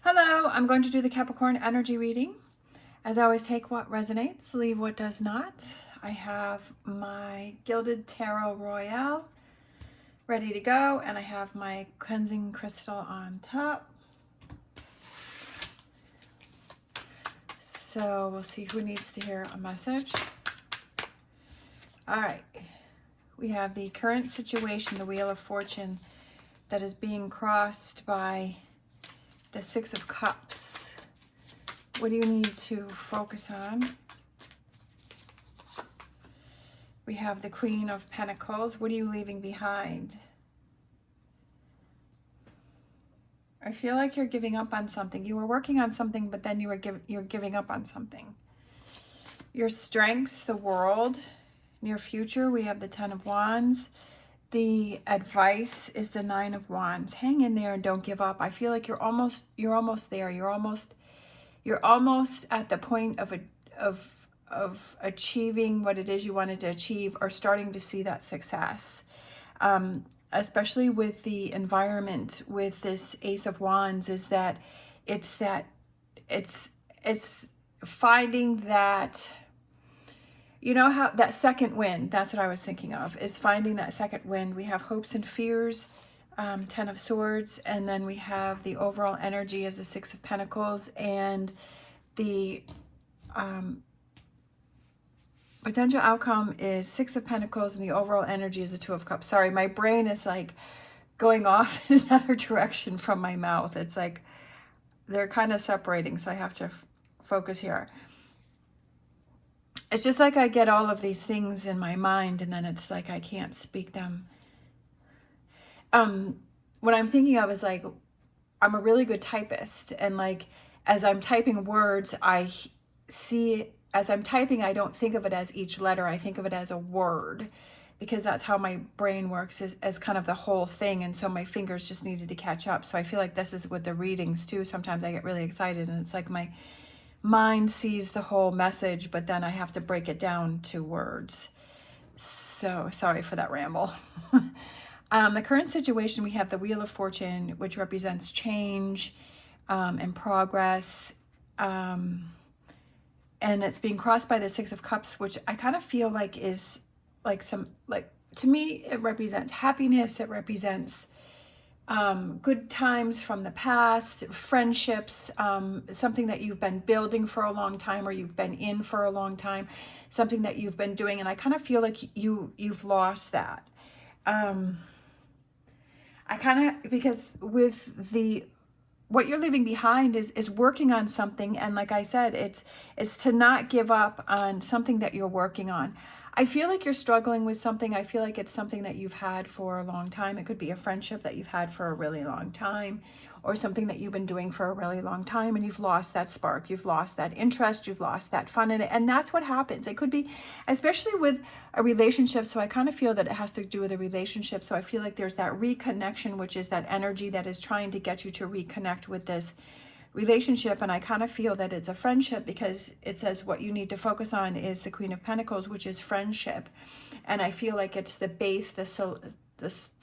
Hello, I'm going to do the Capricorn energy reading. As I always, take what resonates, leave what does not. I have my Gilded Tarot Royale ready to go, and I have my cleansing crystal on top. So we'll see who needs to hear a message. All right, we have the current situation, the Wheel of Fortune, that is being crossed by the Six of Cups. What do you need to focus on? We have the Queen of Pentacles. What are you leaving behind? I feel like you're giving up on something. You were working on something, but then you're giving up on something. Your strengths, the world, near future, we have the Ten of Wands. The advice is the Nine of Wands. Hang in there and don't give up. I feel like you're almost there. You're almost at the point of achieving what it is you wanted to achieve, or starting to see that success. Especially with the environment with this Ace of Wands, is that it's finding that, you know, how that second wind, that's what I was thinking of, is finding that second wind. We have hopes and fears, Ten of Swords, and then we have the overall energy as the Six of Pentacles, and the potential outcome is Six of Pentacles, and the overall energy is the Two of Cups. Sorry, my brain is like going off in another direction from my mouth. It's like they're kind of separating, so I have to focus here. It's just like I get all of these things in my mind, and then it's like I can't speak them. What I'm thinking of is, like, I'm a really good typist, and like as I'm typing words, I see, as I'm typing, I don't think of it as each letter. I think of it as a word, because that's how my brain works, as kind of the whole thing. And so my fingers just needed to catch up. So I feel like this is with the readings too. Sometimes I get really excited, and it's like my mind sees the whole message, but then I have to break it down to words. So sorry for that ramble. The current situation, we have the Wheel of Fortune, which represents change and progress. And it's being crossed by the Six of Cups, which I kind of feel like is like to me, it represents happiness. It represents good times from the past, friendships, something that you've been building for a long time, or you've been in for a long time, something that you've been doing. And I kind of feel like you've lost that. I kind of, because with the, what you're leaving behind is working on something. And like I said, it's to not give up on something that you're working on. I feel like you're struggling with something. I feel like it's something that you've had for a long time. It could be a friendship that you've had for a really long time, or something that you've been doing for a really long time, and you've lost that spark. You've lost that interest. You've lost that fun in it. And that's what happens. It could be, especially with a relationship. So I kind of feel that it has to do with a relationship. So I feel like there's that reconnection, which is that energy that is trying to get you to reconnect with this relationship. And I kind of feel that it's a friendship, because it says what you need to focus on is the Queen of Pentacles, which is friendship. And I feel like it's the base, the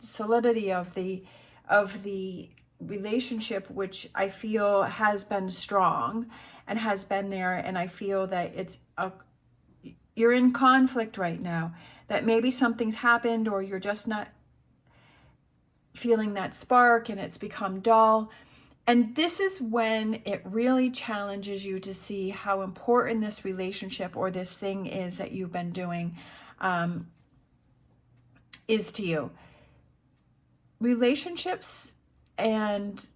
solidity of the relationship, which I feel has been strong and has been there. And I feel that you're in conflict right now, that maybe something's happened, or you're just not feeling that spark and it's become dull. And this is when it really challenges you to see how important this relationship, or this thing is that you've been doing, is to you. Relationships and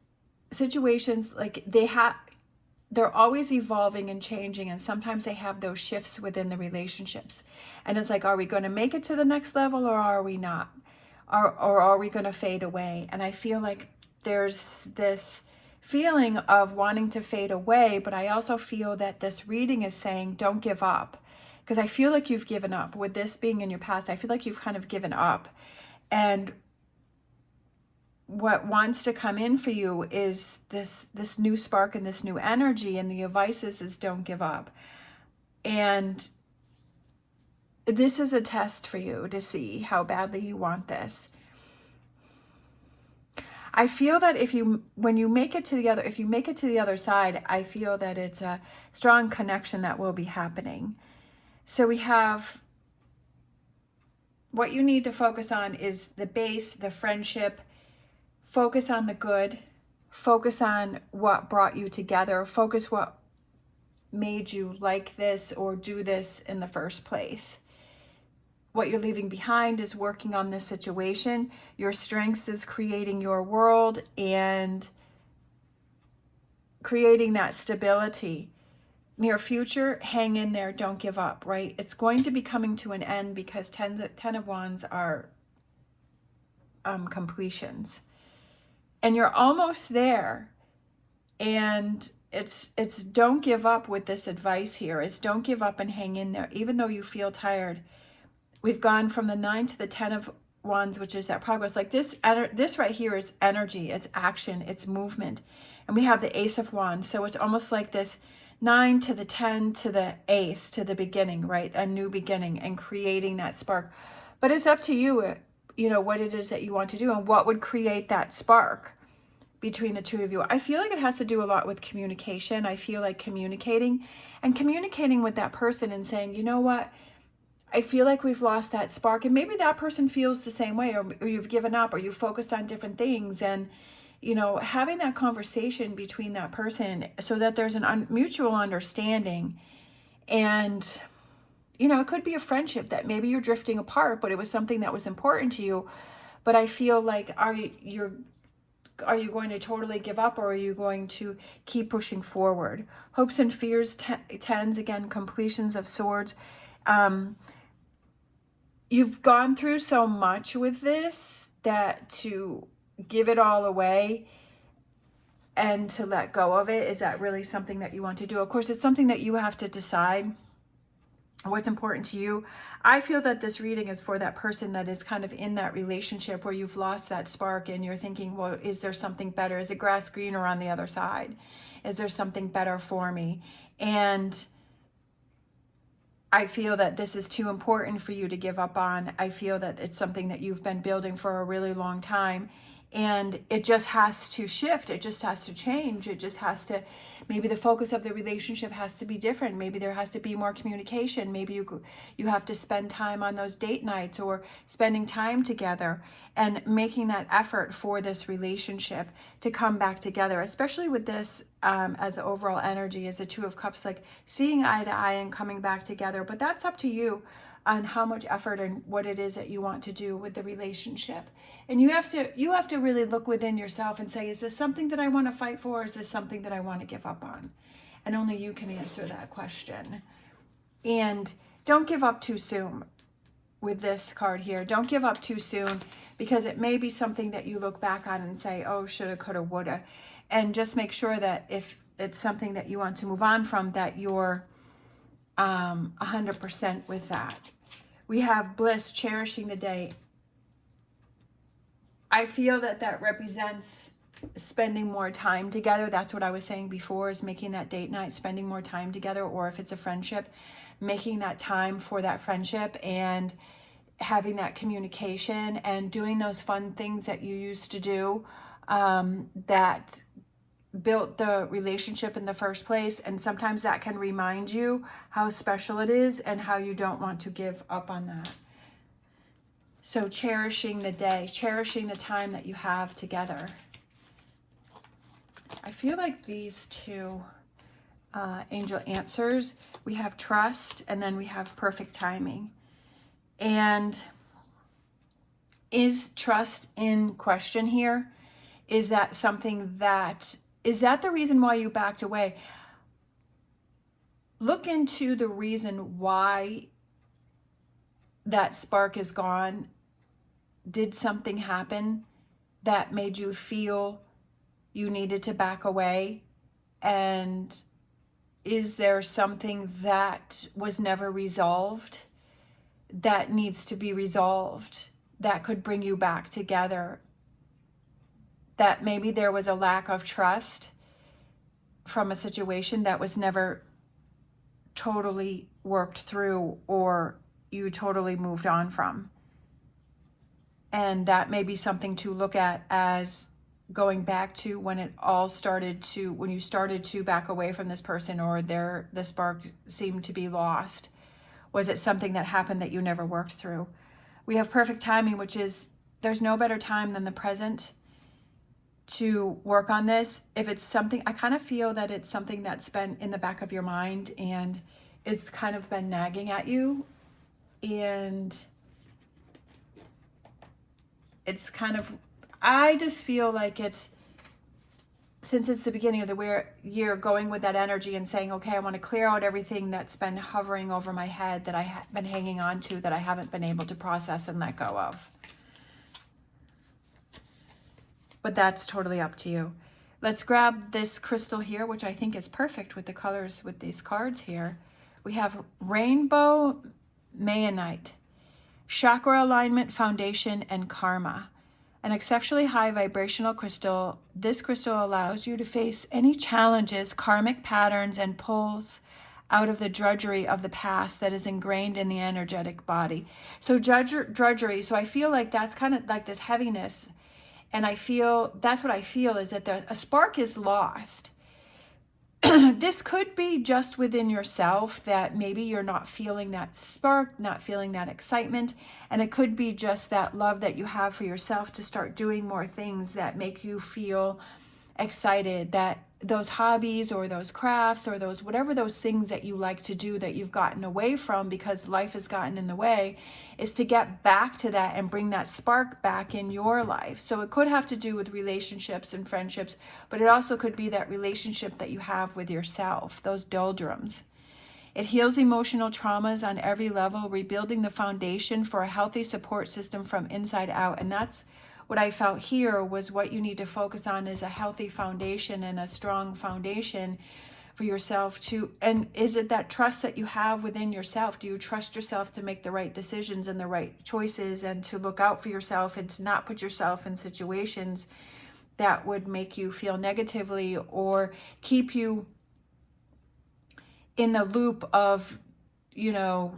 situations, like they're always evolving and changing, and sometimes they have those shifts within the relationships. And it's like, are we going to make it to the next level, or are we not? Or are we going to fade away? And I feel like there's this feeling of wanting to fade away, but I also feel that this reading is saying don't give up, because I feel like you've given up with this being in your past. I feel like you've kind of given up, and what wants to come in for you is this new spark and this new energy, and the advice is don't give up. And this is a test for you to see how badly you want this. I feel that when you make it to the other, if you make it to the other side, I feel that it's a strong connection that will be happening. So we have, what you need to focus on is the base, the friendship. Focus on the good. Focus on what brought you together. Focus what made you like this or do this in the first place. What you're leaving behind is working on this situation. Your strengths is creating your world and creating that stability. Near future, hang in there, don't give up, right? It's going to be coming to an end because 10 of Wands are completions. And you're almost there. And it's don't give up with this advice here. It's don't give up and hang in there, even though you feel tired. We've gone from the 9 to the 10 of Wands, which is that progress. Like this right here is energy, it's action, it's movement. And we have the Ace of Wands. So it's almost like this 9 to the 10 to the Ace, to the beginning, right? A new beginning and creating that spark. But it's up to you, you know, what it is that you want to do and what would create that spark between the two of you. I feel like it has to do a lot with communication. I feel like communicating with that person and saying, you know what? I feel like we've lost that spark, and maybe that person feels the same way, or you've given up, or you focused on different things, and you know, having that conversation between that person so that there's an mutual understanding. And you know, it could be a friendship that maybe you're drifting apart, but it was something that was important to you. But I feel like, are you going to totally give up, or are you going to keep pushing forward? Hopes and fears, tens, again, completions of swords. You've gone through so much with this that to give it all away and to let go of it, is that really something that you want to do? Of course, it's something that you have to decide what's important to you. I feel that this reading is for that person that is kind of in that relationship where you've lost that spark and you're thinking, well, is there something better? Is the grass greener on the other side? Is there something better for me? And I feel that this is too important for you to give up on. I feel that it's something that you've been building for a really long time, and it just has to shift. It just has to change. It just has to, maybe the focus of the relationship has to be different. Maybe there has to be more communication. Maybe you have to spend time on those date nights or spending time together and making that effort for this relationship to come back together, especially with this as overall energy, as the Two of Cups, like seeing eye to eye and coming back together. But that's up to you on how much effort and what it is that you want to do with the relationship. And you have to really look within yourself and say, is this something that I want to fight for, or is this something that I want to give up on? And only you can answer that question. And don't give up too soon with this card here. Don't give up too soon, because it may be something that you look back on and say, oh, shoulda, coulda, woulda. And just make sure that if it's something that you want to move on from, that you're 100% with that. We have bliss, cherishing the day. I feel that that represents spending more time together. That's what I was saying before, is making that date night, spending more time together, or if it's a friendship, making that time for that friendship and having that communication and doing those fun things that you used to do that built the relationship in the first place. And sometimes that can remind you how special it is and how you don't want to give up on that. So cherishing the day, cherishing the time that you have together. I feel like these two angel answers, we have trust and then we have perfect timing. And is trust in question here? Is that something that, is that the reason why you backed away? Look into the reason why that spark is gone. Did something happen that made you feel you needed to back away? And is there something that was never resolved that needs to be resolved, that could bring you back together? That maybe there was a lack of trust from a situation that was never totally worked through, or you totally moved on from. And that may be something to look at as going back to when it all started to, when you started to back away from this person, or the spark seemed to be lost? Was it something that happened that you never worked through? We have perfect timing, which is there's no better time than the present to work on this. If it's something, I kind of feel that it's something that's been in the back of your mind and it's kind of been nagging at you, and it's kind of, I just feel like it's, since it's the beginning of the year, going with that energy and saying, okay, I want to clear out everything that's been hovering over my head that I've been hanging on to, that I haven't been able to process and let go of. But that's totally up to you. Let's grab this crystal here, which I think is perfect with the colors with these cards here. We have Rainbow Mayonite, Chakra Alignment Foundation, and Karma. An exceptionally high vibrational crystal, this crystal allows you to face any challenges, karmic patterns, and pulls out of the drudgery of the past that is ingrained in the energetic body. So drudgery, so I feel like that's kind of like this heaviness. And I feel, that's what I feel, is that a spark is lost. This could be just within yourself, that maybe you're not feeling that spark, not feeling that excitement. And it could be just that love that you have for yourself to start doing more things that make you feel excited, that those hobbies or those crafts or those whatever those things that you like to do that you've gotten away from because life has gotten in the way, is to get back to that and bring that spark back in your life. So it could have to do with relationships and friendships, but it also could be that relationship that you have with yourself, those doldrums. It heals emotional traumas on every level, rebuilding the foundation for a healthy support system from inside out. And that's what I felt here, was what you need to focus on is a healthy foundation and a strong foundation for yourself to, and is it that trust that you have within yourself? Do you trust yourself to make the right decisions and the right choices, and to look out for yourself and to not put yourself in situations that would make you feel negatively or keep you in the loop of, you know,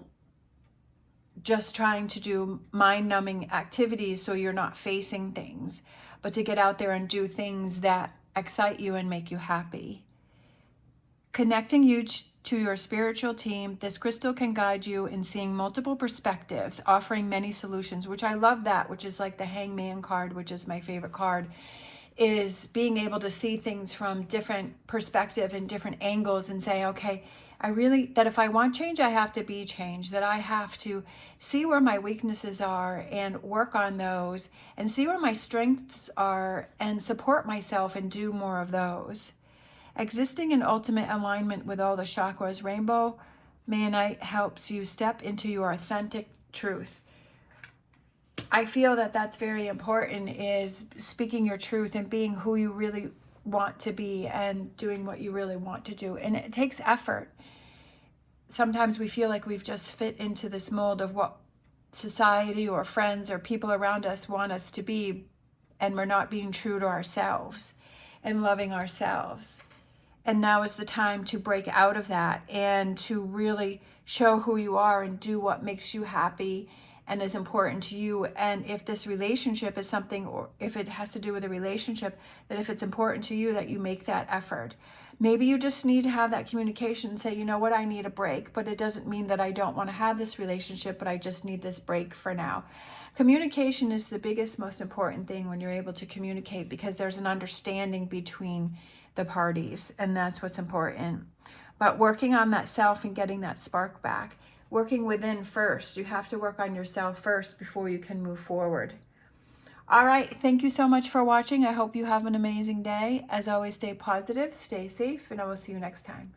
just trying to do mind-numbing activities so you're not facing things, but to get out there and do things that excite you and make you happy. Connecting you to your spiritual team, this crystal can guide you in seeing multiple perspectives, offering many solutions, which I love that, which is like the Hangman card, which is my favorite card, is being able to see things from different perspective and different angles and say, okay, that if I want change, I have to be changed, that I have to see where my weaknesses are and work on those, and see where my strengths are and support myself and do more of those. Existing in ultimate alignment with all the chakras, Rainbow Mayonite helps you step into your authentic truth. I feel that that's very important, is speaking your truth and being who you really want to be and doing what you really want to do. And it takes effort. Sometimes we feel like we've just fit into this mold of what society or friends or people around us want us to be, and we're not being true to ourselves and loving ourselves. And now is the time to break out of that and to really show who you are and do what makes you happy and is important to you. And if this relationship is something, or if it has to do with a relationship, that if it's important to you, that you make that effort. Maybe you just need to have that communication and say, you know what, I need a break, but it doesn't mean that I don't want to have this relationship, but I just need this break for now. Communication is the biggest, most important thing when you're able to communicate, because there's an understanding between the parties, and that's what's important. But working on that self and getting that spark back, working within first. You have to work on yourself first before you can move forward. All right, thank you so much for watching. I hope you have an amazing day. As always, stay positive, stay safe, and I will see you next time.